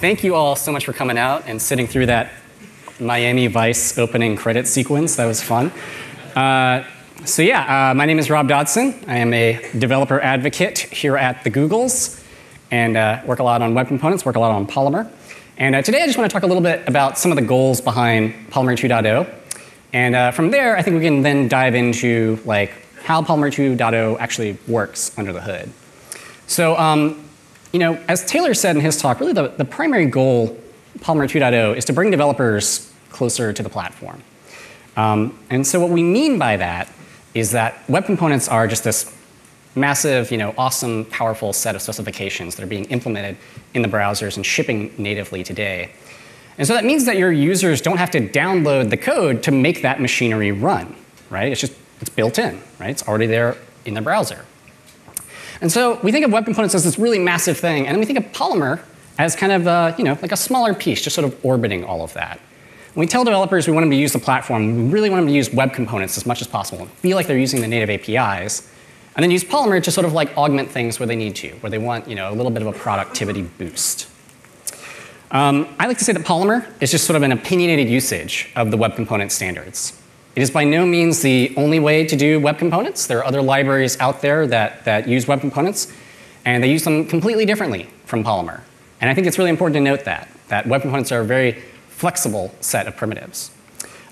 thank you all so much for coming out and sitting through that Miami Vice opening credit sequence. That was fun. My name is Rob Dodson. I am a developer advocate here at the Googles and work a lot on web components, work a lot on Polymer. And today I just want to talk a little bit about some of the goals behind Polymer 2.0. And from there, I think we can then dive into how Polymer 2.0 actually works under the hood. So, as Taylor said in his talk, really the primary goal of Polymer 2.0 is to bring developers closer to the platform. And so what we mean by that is that web components are just this massive, awesome, powerful set of specifications that are being implemented in the browsers and shipping natively today. And so that means that your users don't have to download the code to make that machinery run, right? It's built in, right? It's already there in the browser. And so we think of web components as this really massive thing, and then we think of Polymer as kind of like a smaller piece, just sort of orbiting all of that. When we tell developers we want them to use the platform, we really want them to use web components as much as possible and feel like they're using the native APIs, and then use Polymer to sort of augment things where they need to, where they want a little bit of a productivity boost. I like to say that Polymer is just sort of an opinionated usage of the web component standards. It is by no means the only way to do web components. There are other libraries out there that use web components, and they use them completely differently from Polymer. And I think it's really important to note that web components are a very flexible set of primitives.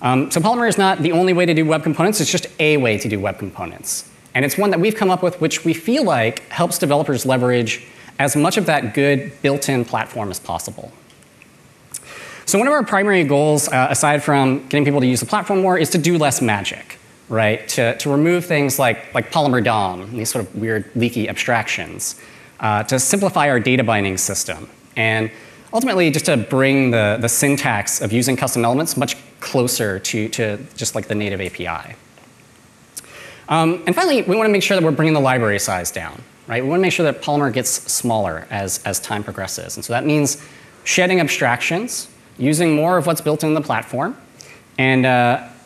So Polymer is not the only way to do web components. It's just a way to do web components. And it's one that we've come up with which we feel like helps developers leverage as much of that good built-in platform as possible. So one of our primary goals, aside from getting people to use the platform more, is to do less magic, right? To remove things like Polymer DOM, these sort of weird leaky abstractions, to simplify our data binding system, and ultimately just to bring the syntax of using custom elements much closer to just like the native API. And finally, we want to make sure that we're bringing the library size down, right? We want to make sure that Polymer gets smaller as time progresses. And so that means shedding abstractions, using more of what's built into the platform. And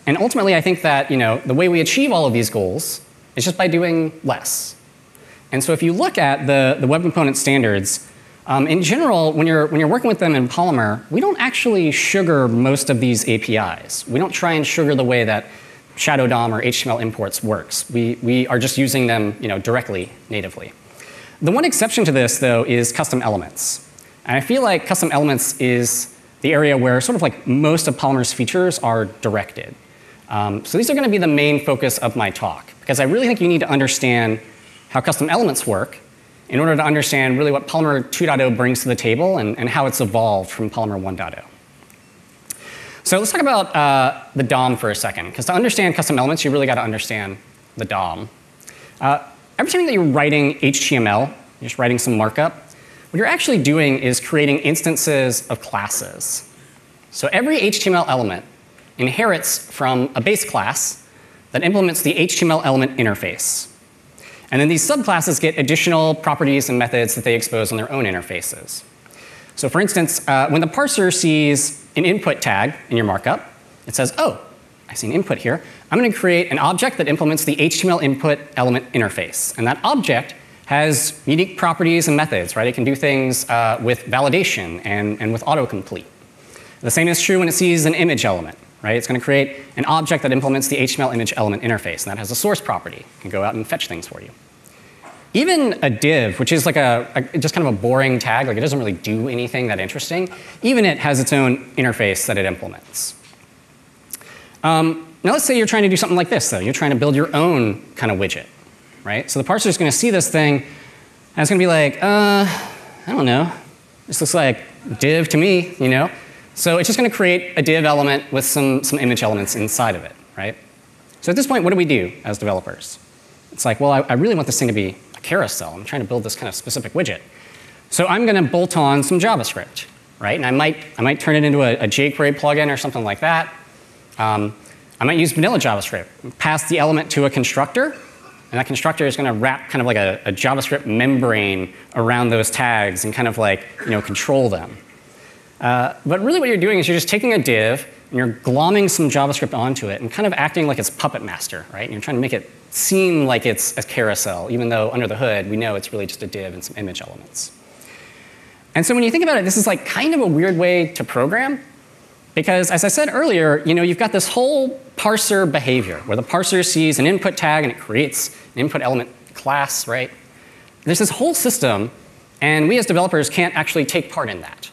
ultimately, I think that the way we achieve all of these goals is just by doing less. And so if you look at the web component standards, in general, when you're working with them in Polymer, we don't actually sugar most of these APIs. We don't try and sugar the way that Shadow DOM or HTML imports works. We are just using them directly, natively. The one exception to this, though, is custom elements. And I feel like custom elements is the area where sort of most of Polymer's features are directed. So these are going to be the main focus of my talk, because I really think you need to understand how custom elements work in order to understand really what Polymer 2.0 brings to the table and how it's evolved from Polymer 1.0. So let's talk about the DOM for a second, because to understand custom elements, you really got to understand the DOM. Every time that you're writing HTML, you're just writing some markup, what you're actually doing is creating instances of classes. So every HTML element inherits from a base class that implements the HTML element interface. And then these subclasses get additional properties and methods that they expose on their own interfaces. So for instance, when the parser sees an input tag in your markup, it says, oh, I see an input here. I'm going to create an object that implements the HTML input element interface. And that object has unique properties and methods, right? It can do things with validation and with autocomplete. The same is true when it sees an image element, right? It's going to create an object that implements the HTML image element interface, and that has a source property. It can go out and fetch things for you. Even a div, which is just kind of a boring tag, it doesn't really do anything that interesting, even it has its own interface that it implements. Now let's say you're trying to do something like this, though. You're trying to build your own kind of widget, right? So the parser is going to see this thing, and it's going to be like, I don't know. This looks like div to me, So it's just going to create a div element with some image elements inside of it, right? So at this point, what do we do as developers? It's like, well, I really want this thing to be a carousel. I'm trying to build this kind of specific widget. So I'm going to bolt on some JavaScript, right? And I might turn it into a jQuery plugin or something like that. I might use vanilla JavaScript, pass the element to a constructor, and that constructor is going to wrap kind of like a JavaScript membrane around those tags and kind of control them. But really what you're doing is you're just taking a div and you're glomming some JavaScript onto it and kind of acting like it's puppet master, right? And you're trying to make it seem like it's a carousel, even though under the hood we know it's really just a div and some image elements. And so when you think about it, this is like kind of a weird way to program, because as I said earlier, you've got this whole parser behavior where the parser sees an input tag and it creates an input element class, right? There's this whole system, and we as developers can't actually take part in that.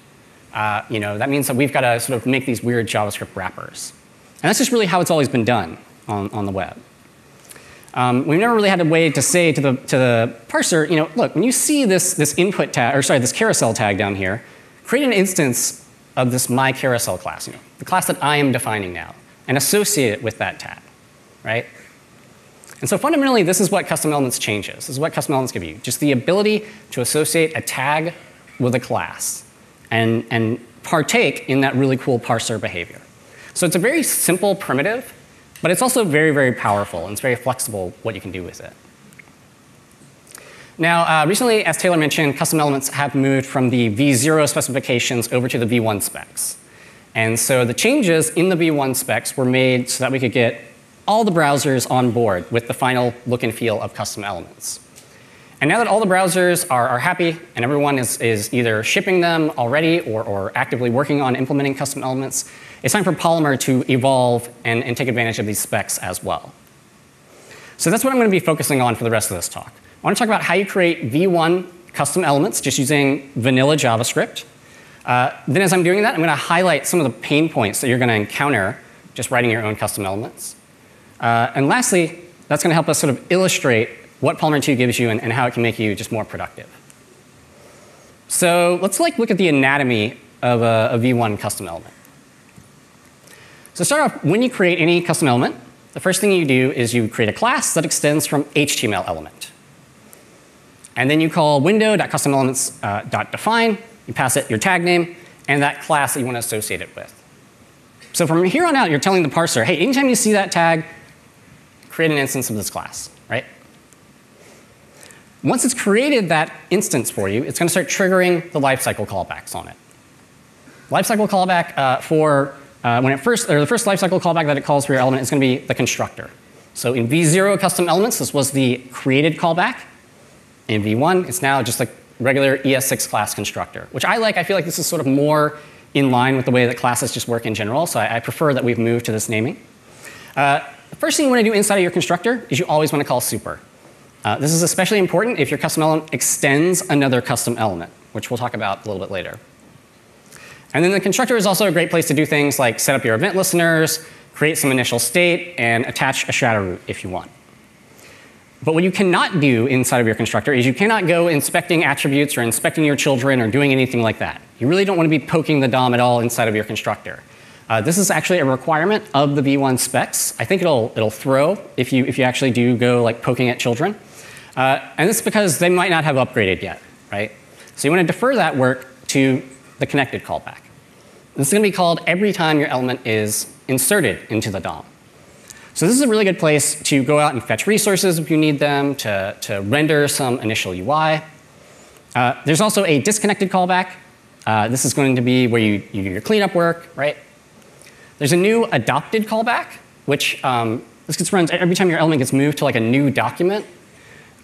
That means that we've got to sort of make these weird JavaScript wrappers. And that's just really how it's always been done on the web. We've never really had a way to say to the parser, look, when you see this input tag, or sorry, this carousel tag down here, create an instance of this myCarousel class, the class that I am defining now, and associate it with that tag, right? And so fundamentally, this is what custom elements changes. This is what custom elements give you, just the ability to associate a tag with a class and partake in that really cool parser behavior. So it's a very simple primitive, but it's also very, very powerful, and it's very flexible what you can do with it. Now, recently, as Taylor mentioned, custom elements have moved from the v0 specifications over to the v1 specs. And so the changes in the v1 specs were made so that we could get all the browsers on board with the final look and feel of custom elements. And now that all the browsers are happy and everyone is either shipping them already or actively working on implementing custom elements, it's time for Polymer to evolve and take advantage of these specs as well. So that's what I'm going to be focusing on for the rest of this talk. I want to talk about how you create v1 custom elements just using vanilla JavaScript. Then as I'm doing that, I'm going to highlight some of the pain points that you're going to encounter just writing your own custom elements. And lastly, that's going to help us sort of illustrate what Polymer 2 gives you and how it can make you just more productive. So let's look at the anatomy of a v1 custom element. So to start off, when you create any custom element, the first thing you do is you create a class that extends from HTML element. And then you call window.customelements.define, you pass it your tag name, and that class that you want to associate it with. So from here on out, you're telling the parser, hey, anytime you see that tag, create an instance of this class, right? Once it's created that instance for you, it's going to start triggering the lifecycle callbacks on it. Lifecycle callback the first lifecycle callback that it calls for your element is going to be the constructor. So in v0 custom elements, this was the created callback. In v1, it's now just a regular ES6 class constructor, which I like. I feel like this is sort of more in line with the way that classes just work in general, so I prefer that we've moved to this naming. The first thing you want to do inside of your constructor is you always want to call super. This is especially important if your custom element extends another custom element, which we'll talk about a little bit later. And then the constructor is also a great place to do things like set up your event listeners, create some initial state, and attach a shadow root if you want. But what you cannot do inside of your constructor is you cannot go inspecting attributes or inspecting your children or doing anything like that. You really don't want to be poking the DOM at all inside of your constructor. This is actually a requirement of the v1 specs. I think it'll throw if you actually do go like poking at children. And this is because they might not have upgraded yet, right? So you want to defer that work to the connected callback. This is going to be called every time your element is inserted into the DOM. So this is a really good place to go out and fetch resources if you need them, to render some initial UI. There's also a disconnected callback. This is going to be where you do your cleanup work, right? There's a new adopted callback, which this gets run every time your element gets moved to like a new document.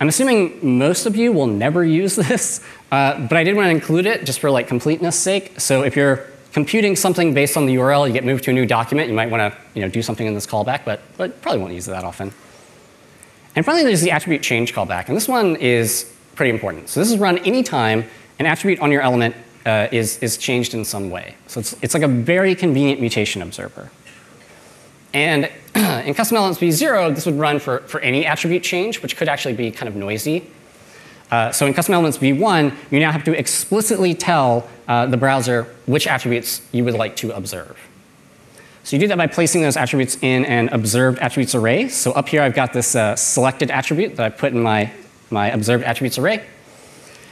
I'm assuming most of you will never use this, but I did want to include it just for like completeness sake. So if you're computing something based on the URL, you get moved to a new document, you might want to do something in this callback, but probably won't use it that often. And finally, there's the attribute change callback, and this one is pretty important. So this is run anytime an attribute on your element is changed in some way. So it's like a very convenient mutation observer. And in custom elements v0, this would run for any attribute change, which could actually be kind of noisy. So in custom elements v1, you now have to explicitly tell the browser which attributes you would like to observe. So you do that by placing those attributes in an observed attributes array. So up here, I've got this selected attribute that I put in my observed attributes array.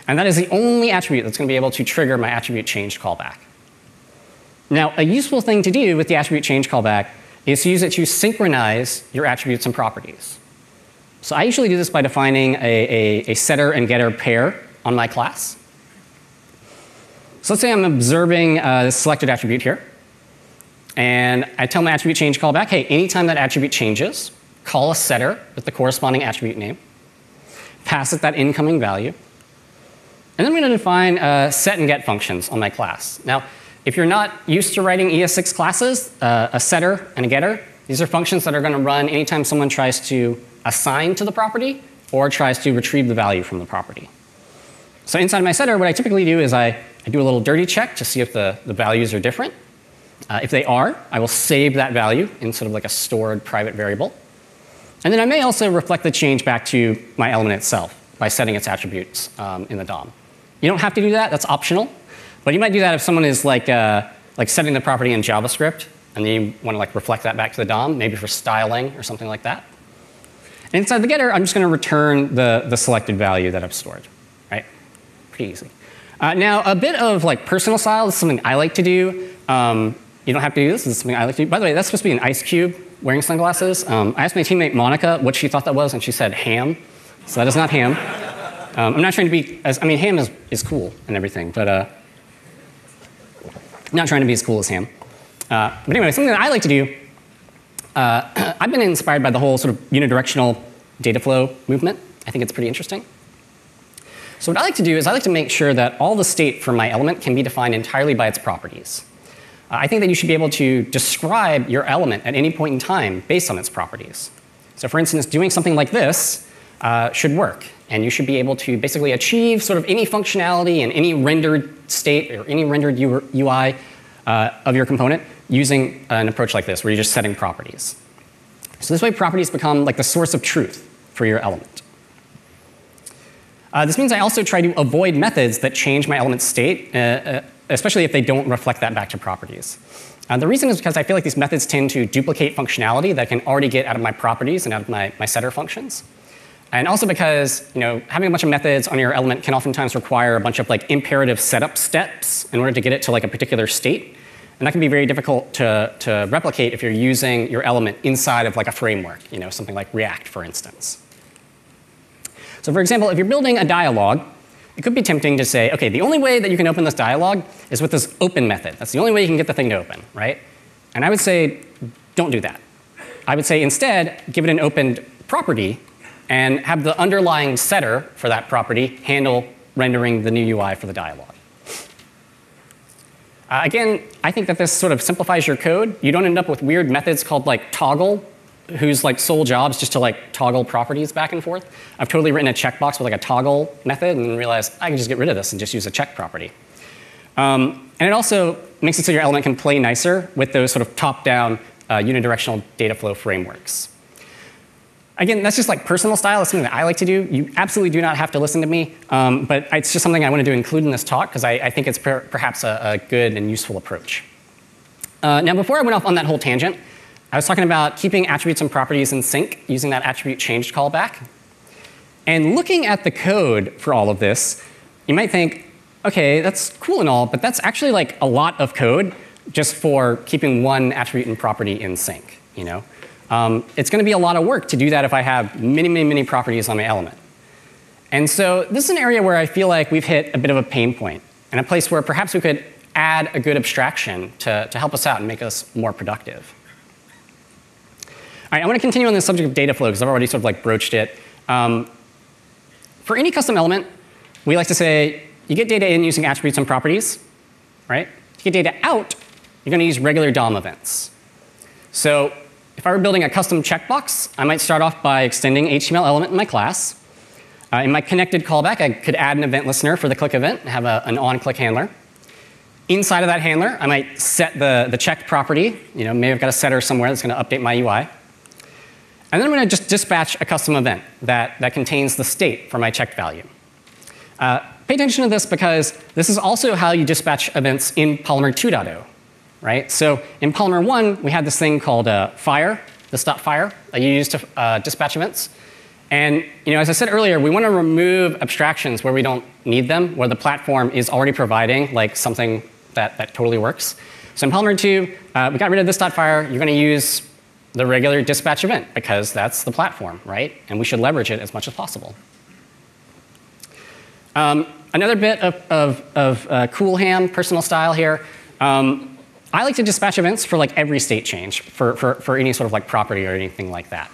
And that is the only attribute that's going to be able to trigger my attribute change callback. Now, a useful thing to do with the attribute change callback is to use it to synchronize your attributes and properties. So I usually do this by defining a setter and getter pair on my class. So let's say I'm observing this selected attribute here. And I tell my attribute change callback, hey, anytime that attribute changes, call a setter with the corresponding attribute name, pass it that incoming value. And then I'm going to define set and get functions on my class. Now, if you're not used to writing ES6 classes, a setter and a getter, these are functions that are going to run anytime someone tries to assign to the property or tries to retrieve the value from the property. So inside my setter, what I typically do is I do a little dirty check to see if the values are different. If they are, I will save that value in sort of like a stored private variable. And then I may also reflect the change back to my element itself by setting its attributes in the DOM. You don't have to do that, that's optional. But you might do that if someone is like setting the property in JavaScript, and then you want to like reflect that back to the DOM, maybe for styling or something like that. And inside the getter, I'm just going to return the selected value that I've stored. Right? Pretty easy. Now, a bit of like personal style. This is something I like to do. You don't have to do this. This is something I like to do. By the way, that's supposed to be an ice cube wearing sunglasses. I asked my teammate Monica what she thought that was, and she said ham. So that is not ham. I'm not trying to be I mean, ham is cool and everything, but I'm not trying to be as cool as ham. But anyway, something that I like to do, I've been inspired by the whole sort of unidirectional data flow movement. I think it's pretty interesting. So what I like to do is I like to make sure that all the state for my element can be defined entirely by its properties. I think that you should be able to describe your element at any point in time based on its properties. So for instance, doing something like this should work. And you should be able to basically achieve sort of any functionality in any rendered state or any rendered UI of your component using an approach like this, where you're just setting properties. So this way, properties become like the source of truth for your element. This means I also try to avoid methods that change my element's state, especially if they don't reflect that back to properties. The reason is because I feel like these methods tend to duplicate functionality that I can already get out of my properties and out of my setter functions. And also because having a bunch of methods on your element can oftentimes require a bunch of like imperative setup steps in order to get it to like a particular state. And that can be very difficult to replicate if you're using your element inside of like a framework, something like React, for instance. So for example, if you're building a dialog, it could be tempting to say, OK, the only way that you can open this dialog is with this open method. That's the only way you can get the thing to open, right? And I would say, don't do that. I would say instead, give it an opened property and have the underlying setter for that property handle rendering the new UI for the dialog. Again, I think that this sort of simplifies your code. You don't end up with weird methods called like toggle, whose like sole job is just to like toggle properties back and forth. I've totally written a checkbox with like a toggle method and realized I can just get rid of this and just use a check property. And it also makes it so your element can play nicer with those sort of top-down unidirectional data flow frameworks. Again, that's just like personal style. It's something that I like to do. You absolutely do not have to listen to me, but it's just something I wanted to include in this talk because I think it's perhaps a good and useful approach. Now, before I went off on that whole tangent, I was talking about keeping attributes and properties in sync using that attribute changed callback. And looking at the code for all of this, you might think, OK, that's cool and all, but that's actually like a lot of code just for keeping one attribute and property in sync. It's going to be a lot of work to do that if I have many, many, many properties on my element. And so this is an area where I feel like we've hit a bit of a pain point, and a place where perhaps we could add a good abstraction to help us out and make us more productive. All right, I want to continue on the subject of data flow because I've already sort of like broached it. For any custom element, we like to say you get data in using attributes and properties, right? To get data out, you're going to use regular DOM events. So if I were building a custom checkbox, I might start off by extending HTML element in my class. In my connected callback, I could add an event listener for the click event and have an on-click handler. Inside of that handler, I might set the checked property. Maybe I've got a setter somewhere that's going to update my UI. And then I'm going to just dispatch a custom event that contains the state for my checked value. Pay attention to this because this is also how you dispatch events in Polymer 2.0. Right? So in Polymer 1, we had this thing called fire, this.fire, that you use to dispatch events. And as I said earlier, we want to remove abstractions where we don't need them, where the platform is already providing like something that totally works. So in Polymer 2, we got rid of this.fire. You're going to use the regular dispatch event because that's the platform, right? And we should leverage it as much as possible. Another bit of cool ham personal style here. I like to dispatch events for like every state change for any sort of like property or anything like that.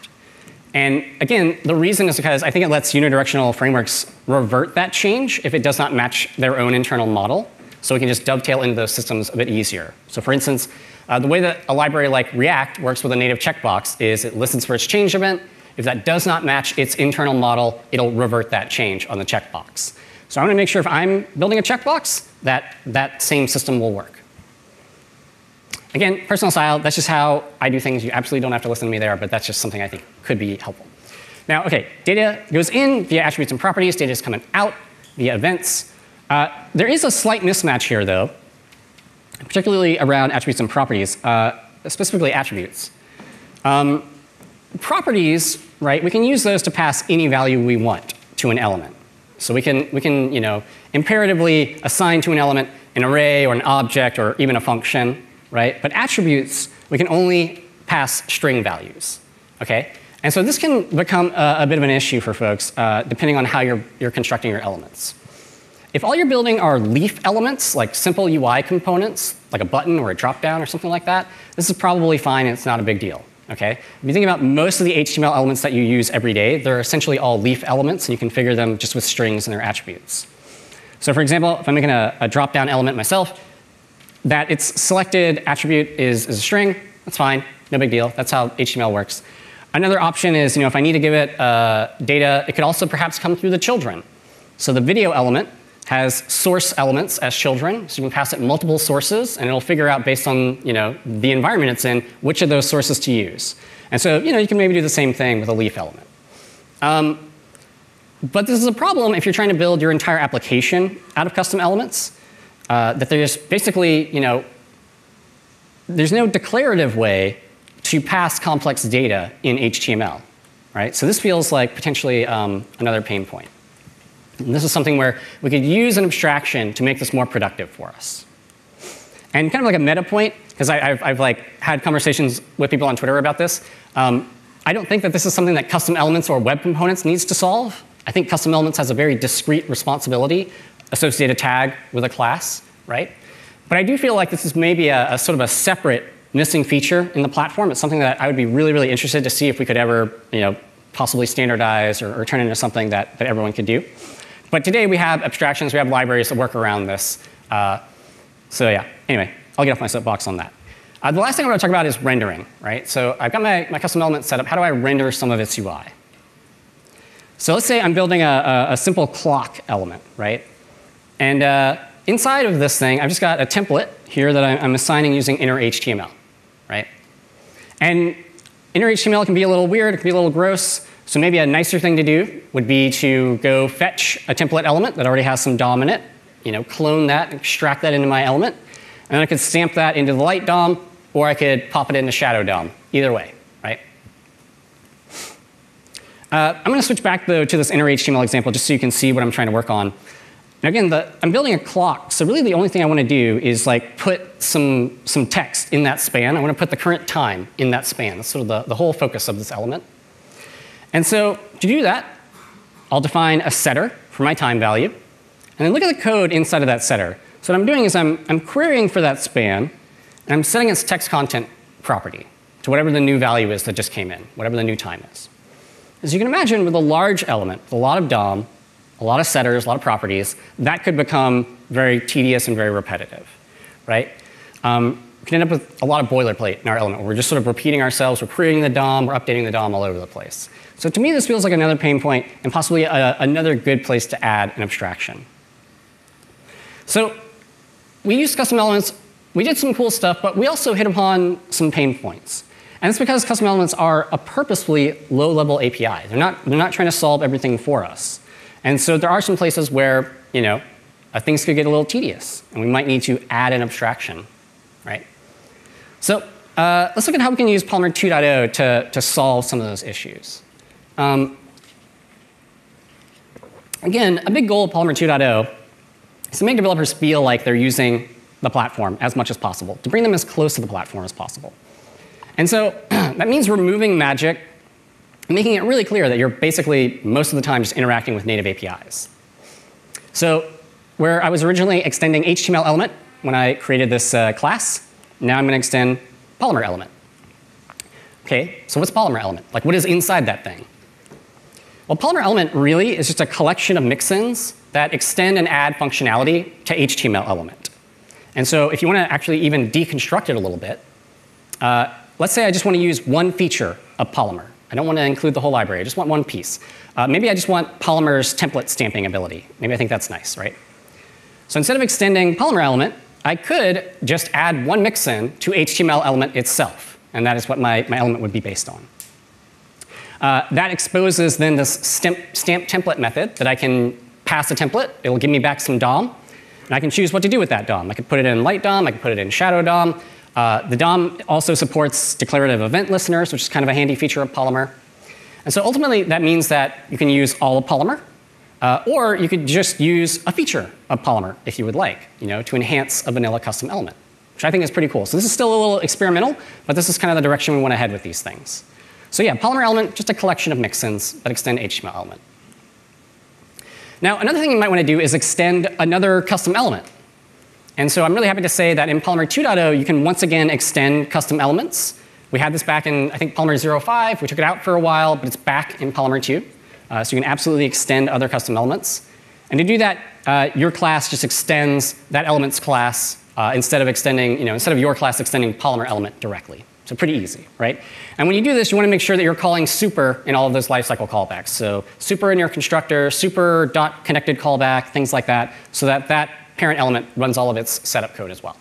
And again, the reason is because I think it lets unidirectional frameworks revert that change if it does not match their own internal model. So we can just dovetail into those systems a bit easier. So for instance, the way that a library like React works with a native checkbox is it listens for its change event. If that does not match its internal model, it'll revert that change on the checkbox. So I want to make sure if I'm building a checkbox, that same system will work. Again, personal style, that's just how I do things. You absolutely don't have to listen to me there, but that's just something I think could be helpful. Now, OK, data goes in via attributes and properties. Data is coming out via events. There is a slight mismatch here, though, particularly around attributes and properties, specifically attributes. Properties, right, we can use those to pass any value we want to an element. So we can imperatively assign to an element an array or an object or even a function. Right? But attributes, we can only pass string values. Okay? And so this can become a bit of an issue for folks, depending on how you're constructing your elements. If all you're building are leaf elements, like simple UI components, like a button or a dropdown or something like that, this is probably fine and it's not a big deal. Okay? If you think about most of the HTML elements that you use every day, they're essentially all leaf elements, and you configure them just with strings and their attributes. So for example, if I'm making a dropdown element myself, that its selected attribute is a string, that's fine, no big deal. That's how HTML works. Another option is, if I need to give it data, it could also perhaps come through the children. So the video element has source elements as children, so you can pass it multiple sources, and it'll figure out based on the environment it's in which of those sources to use. And so you can maybe do the same thing with a leaf element. But this is a problem if you're trying to build your entire application out of custom elements. That there's basically, there's no declarative way to pass complex data in HTML, right? So this feels like potentially another pain point. And this is something where we could use an abstraction to make this more productive for us. And kind of like a meta point, because I've had conversations with people on Twitter about this. I don't think that this is something that custom elements or web components needs to solve. I think custom elements has a very discrete responsibility, associate a tag with a class, right? But I do feel like this is maybe a sort of a separate missing feature in the platform. It's something that I would be really, really interested to see if we could ever, possibly standardize or turn into something that everyone could do. But today we have abstractions, we have libraries that work around this. So yeah, anyway, I'll get off my soapbox on that. The last thing I want to talk about is rendering, right? So I've got my custom element set up. How do I render some of its UI? So let's say I'm building a simple clock element, right? And inside of this thing, I've just got a template here that I'm assigning using inner HTML, right? And inner HTML can be a little weird, it can be a little gross. So maybe a nicer thing to do would be to go fetch a template element that already has some DOM in it, clone that, extract that into my element, and then I could stamp that into the light DOM, or I could pop it into shadow DOM. Either way, right? I'm going to switch back though to this inner HTML example just so you can see what I'm trying to work on. Now again, I'm building a clock, so really the only thing I want to do is put some text in that span. I want to put the current time in that span. That's sort of the whole focus of this element. And so to do that, I'll define a setter for my time value, and then look at the code inside of that setter. So what I'm doing is I'm querying for that span, and I'm setting its text content property to whatever the new value is that just came in, whatever the new time is. As you can imagine, with a large element, with a lot of DOM, a lot of setters, a lot of properties, that could become very tedious and very repetitive, right? We can end up with a lot of boilerplate in our element, where we're just sort of repeating ourselves, we're querying the DOM, we're updating the DOM all over the place. So to me, this feels like another pain point and possibly another good place to add an abstraction. So we used custom elements, we did some cool stuff, but we also hit upon some pain points. And it's because custom elements are a purposefully low-level API. They're not trying to solve everything for us. And so there are some places where, things could get a little tedious, and we might need to add an abstraction, right? So let's look at how we can use Polymer 2.0 to solve some of those issues. Again, a big goal of Polymer 2.0 is to make developers feel like they're using the platform as much as possible, to bring them as close to the platform as possible. And so that means removing magic, making it really clear that you're basically, most of the time, just interacting with native APIs. So where I was originally extending HTML element when I created this class, now I'm going to extend Polymer element. Okay, so what's Polymer Element? Like, what is inside that thing? Well, Polymer Element really is just a collection of mixins that extend and add functionality to HTML element. And so if you want to actually even deconstruct it a little bit, let's say I just want to use one feature of Polymer. I don't want to include the whole library. I just want one piece. Maybe I just want Polymer's template stamping ability. Maybe I think that's nice, right? So instead of extending Polymer Element, I could just add one mixin to HTML element itself. And that is what my element would be based on. That exposes then this stamp template method that I can pass a template. It'll give me back some DOM. And I can choose what to do with that DOM. I could put it in light DOM. I could put it in shadow DOM. The DOM also supports declarative event listeners, which is kind of a handy feature of Polymer. And so ultimately, that means that you can use all of Polymer. Or you could just use a feature of Polymer if you would like, to enhance a vanilla custom element, which I think is pretty cool. So this is still a little experimental, but this is kind of the direction we want to head with these things. So yeah, Polymer Element, just a collection of mixins that extend HTML element. Now, another thing you might want to do is extend another custom element. And so I'm really happy to say that in Polymer 2.0, you can once again extend custom elements. We had this back in, I think, Polymer 0.5. We took it out for a while, but it's back in Polymer 2. So you can absolutely extend other custom elements. And to do that, your class just extends that element's class instead of your class extending Polymer element directly. So pretty easy, right? And when you do this, you want to make sure that you're calling super in all of those lifecycle callbacks. So super in your constructor, super.connected callback, things like that, so that that parent element runs all of its setup code as well.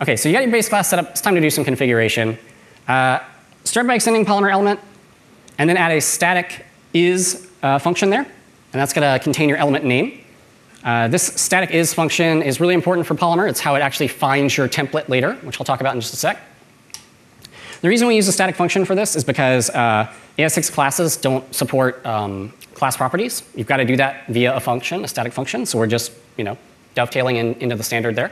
OK, so you got your base class set up. It's time to do some configuration. Start by extending Polymer element, and then add a static is function there. And that's going to contain your element name. This static is function is really important for Polymer. It's how it actually finds your template later, which I'll talk about in just a sec. The reason we use a static function for this is because ES6 classes don't support class properties. You've got to do that via a function, a static function. So we're just dovetailing into the standard there.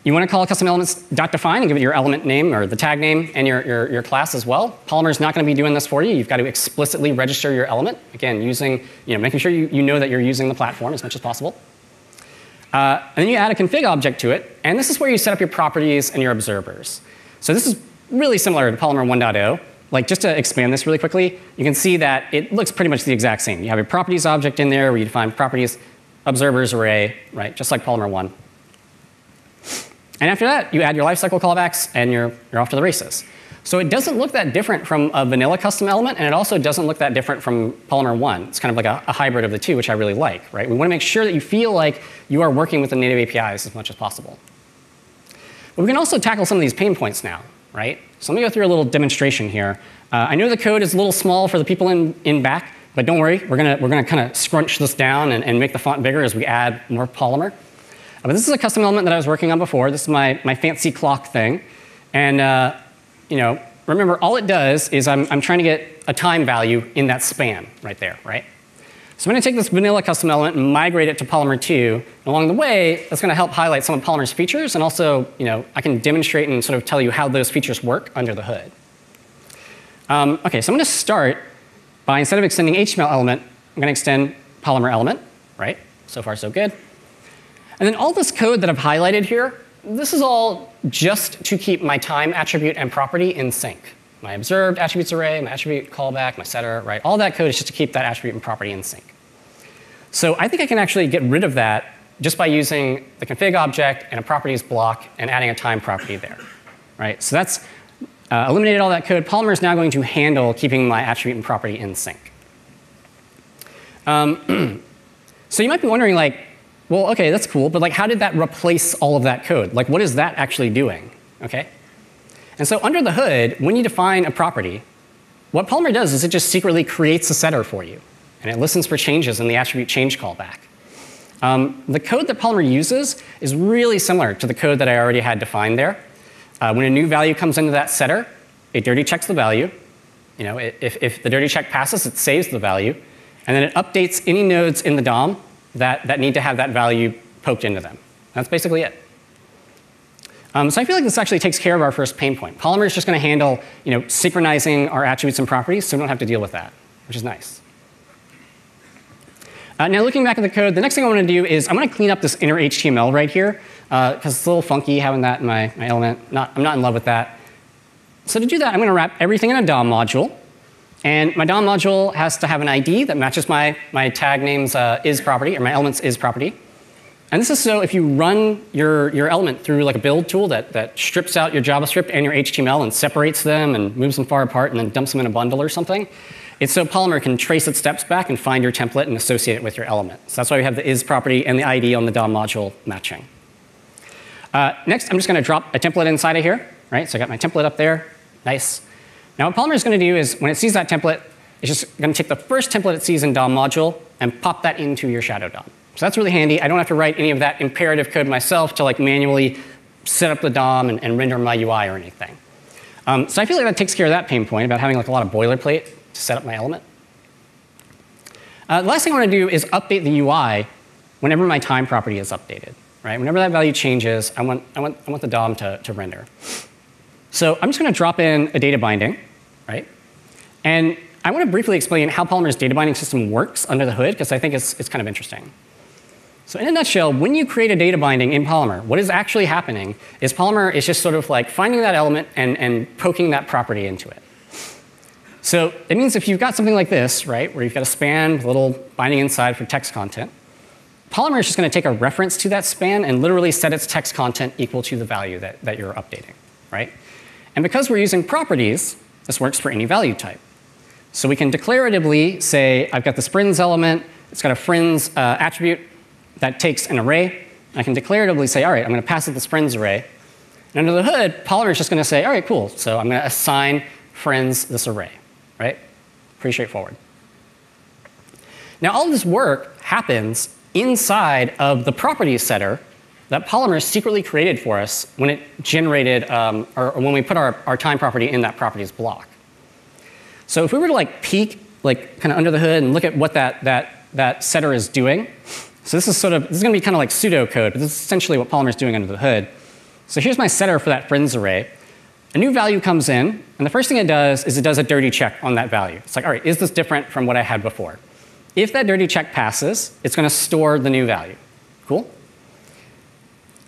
You want to call custom elements .define and give it your element name or the tag name and your class as well. Polymer is not going to be doing this for you. You've got to explicitly register your element. Again, making sure you know that you're using the platform as much as possible. And then you add a config object to it. And this is where you set up your properties and your observers. So this is really similar to Polymer 1.0. Like, just to expand this really quickly, you can see that it looks pretty much the exact same. You have your properties object in there where you define properties, observers array, right? Just like Polymer 1. And after that, you add your lifecycle callbacks, and you're off to the races. So it doesn't look that different from a vanilla custom element, and it also doesn't look that different from Polymer 1. It's kind of like a hybrid of the two, which I really like, right? We want to make sure that you feel like you are working with the native APIs as much as possible. But we can also tackle some of these pain points now, right? So let me go through a little demonstration here. I know the code is a little small for the people in back, but don't worry. We're gonna kind of scrunch this down and make the font bigger as we add more Polymer. But this is a custom element that I was working on before. This is my fancy clock thing. And remember, all it does is I'm trying to get a time value in that span right there, right? So I'm going to take this vanilla custom element and migrate it to Polymer 2. And along the way, that's going to help highlight some of Polymer's features. And also, I can demonstrate and sort of tell you how those features work under the hood. OK, so I'm going to start by, instead of extending HTML element, I'm going to extend Polymer element, right? So far, so good. And then all this code that I've highlighted here, this is all just to keep my time attribute and property in sync. My observed attributes array, my attribute callback, my setter, right? All that code is just to keep that attribute and property in sync. So I think I can actually get rid of that just by using the config object and a properties block and adding a time property there, right? So that's eliminated all that code. Polymer is now going to handle keeping my attribute and property in sync. So you might be wondering, like, well, OK, that's cool. But how did that replace all of that code? Like, what is that actually doing? OK? And so under the hood, when you define a property, what Polymer does is it just secretly creates a setter for you. And it listens for changes in the attribute change callback. The code that Polymer uses is really similar to the code that I already had defined there. When a new value comes into that setter, it dirty checks the value. If the dirty check passes, it saves the value. And then it updates any nodes in the DOM that need to have that value poked into them. That's basically it. So I feel like this actually takes care of our first pain point. Polymer is just going to handle synchronizing our attributes and properties, so we don't have to deal with that, which is nice. Now looking back at the code, the next thing I want to do is I'm going to clean up this inner HTML right here, because it's a little funky having that in my element. I'm not in love with that. So to do that, I'm going to wrap everything in a DOM module. And my DOM module has to have an ID that matches my tag name's is property, or my element's is property. And this is so if you run your element through like a build tool that strips out your JavaScript and your HTML and separates them and moves them far apart and then dumps them in a bundle or something, it's so Polymer can trace its steps back and find your template and associate it with your element. So that's why we have the is property and the ID on the DOM module matching. Next, I'm just going to drop a template inside of here. Right? So I got my template up there. Nice. Now what Polymer is going to do is when it sees that template, it's just going to take the first template it sees in DOM module and pop that into your shadow DOM. So that's really handy. I don't have to write any of that imperative code myself to like manually set up the DOM and render my UI or anything. So I feel like that takes care of that pain point about having like a lot of boilerplate to set up my element. The last thing I want to do is update the UI whenever my time property is updated. Right? Whenever that value changes, I want the DOM to render. So I'm just going to drop in a data binding, right? And I want to briefly explain how Polymer's data binding system works under the hood, because I think it's kind of interesting. So in a nutshell, when you create a data binding in Polymer, what is actually happening is Polymer is just sort of like finding that element and poking that property into it. So it means if you've got something like this, right, where you've got a span with a little binding inside for text content, Polymer is just going to take a reference to that span and literally set its text content equal to the value that you're updating, right? And because we're using properties, this works for any value type. So we can declaratively say, I've got this friends element, it's got a friends attribute that takes an array. I can declaratively say, all right, I'm going to pass it this friends array. And under the hood, Polymer is just going to say, all right, cool. So I'm going to assign friends this array, right? Pretty straightforward. Now all of this work happens inside of the properties setter that Polymer secretly created for us when it generated, or when we put our time property in that properties block. So if we were to like peek, like kind of under the hood and look at what that setter is doing, so this is going to be kind of like pseudocode, but this is essentially what Polymer is doing under the hood. So here's my setter for that friends array. A new value comes in, and the first thing it does is it does a dirty check on that value. It's like, all right, is this different from what I had before? If that dirty check passes, it's going to store the new value. Cool?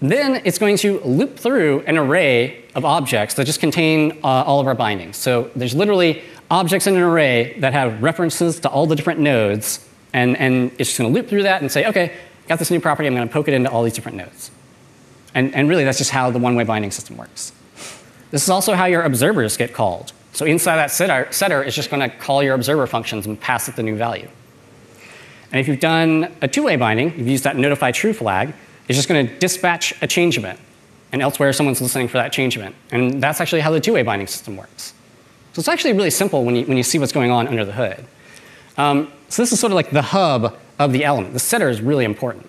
Then it's going to loop through an array of objects that just contain all of our bindings. So there's literally objects in an array that have references to all the different nodes, and it's just going to loop through that and say, OK, got this new property, I'm going to poke it into all these different nodes. And really, that's just how the one-way binding system works. This is also how your observers get called. So inside that setter, it's just going to call your observer functions and pass it the new value. And if you've done a two-way binding, you've used that notify true flag, it's just going to dispatch a change event. And elsewhere, someone's listening for that change event. And that's actually how the two-way binding system works. So it's actually really simple when you see what's going on under the hood. So this is sort of like the hub of the element. The setter is really important.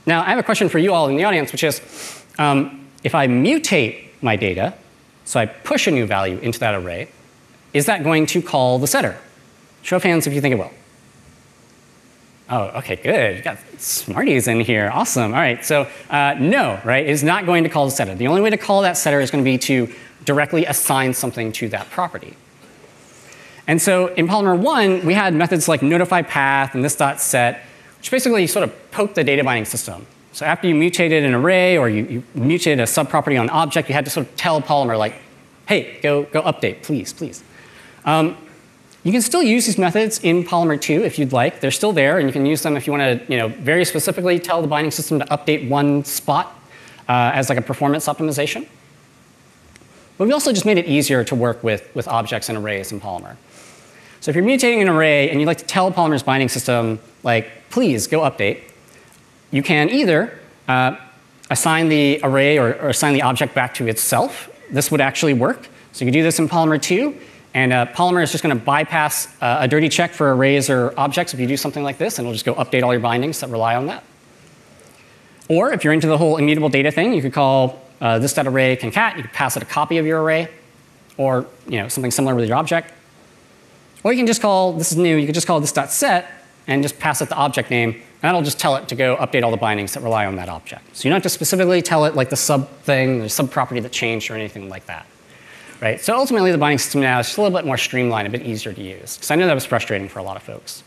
Now, I have a question for you all in the audience, which is, if I mutate my data, so I push a new value into that array, is that going to call the setter? Show of hands if you think it will. Oh, OK, good. You got smarties in here. Awesome. All right. So no, right? It's not going to call the setter. The only way to call that setter is going to be to directly assign something to that property. And so in Polymer 1, we had methods like notify path and this.set, which basically sort of poke the data binding system. So after you mutated an array or you mutated a subproperty on an object, you had to sort of tell Polymer, like, hey, go update, please, please. You can still use these methods in Polymer 2 if you'd like. They're still there, and you can use them if you want to very specifically tell the binding system to update one spot as like a performance optimization. But we also just made it easier to work with objects and arrays in Polymer. So if you're mutating an array and you'd like to tell Polymer's binding system, like, please go update, you can either assign the array or assign the object back to itself. This would actually work. So you can do this in Polymer 2. And Polymer is just going to bypass a dirty check for arrays or objects if you do something like this, and it'll just go update all your bindings that rely on that. Or if you're into the whole immutable data thing, you could call this.array concat. You could pass it a copy of your array, or something similar with your object. Or you can just call, this is new, you could just call this.set and just pass it the object name, and that'll just tell it to go update all the bindings that rely on that object. So you don't have to specifically tell it like the sub thing, the sub property that changed, or anything like that. Right? So ultimately, the binding system now is just a little bit more streamlined, a bit easier to use. Because I know that was frustrating for a lot of folks.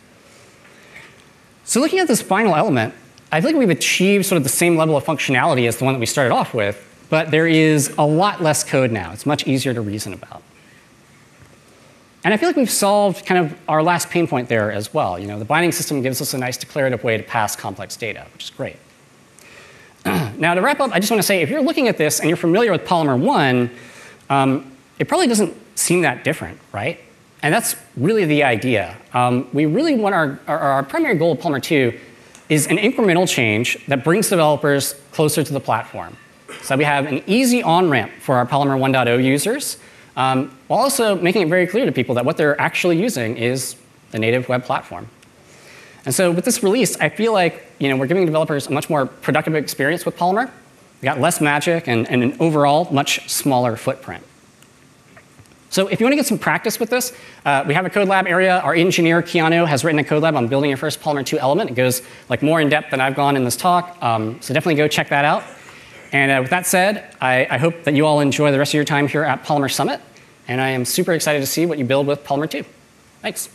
So looking at this final element, I feel like we've achieved sort of the same level of functionality as the one that we started off with, but there is a lot less code now. It's much easier to reason about. And I feel like we've solved kind of our last pain point there as well. The binding system gives us a nice declarative way to pass complex data, which is great. Now, to wrap up, I just want to say, if you're looking at this and you're familiar with Polymer 1, it probably doesn't seem that different, right? And that's really the idea. We really want our primary goal of Polymer 2 is an incremental change that brings developers closer to the platform. So we have an easy on-ramp for our Polymer 1.0 users, while also making it very clear to people that what they're actually using is the native web platform. And so with this release, I feel like we're giving developers a much more productive experience with Polymer. We got less magic and an overall much smaller footprint. So if you want to get some practice with this, we have a code lab area. Our engineer, Keanu, has written a code lab on building your first Polymer 2 element. It goes more in depth than I've gone in this talk. So definitely go check that out. And with that said, I hope that you all enjoy the rest of your time here at Polymer Summit. And I am super excited to see what you build with Polymer 2. Thanks.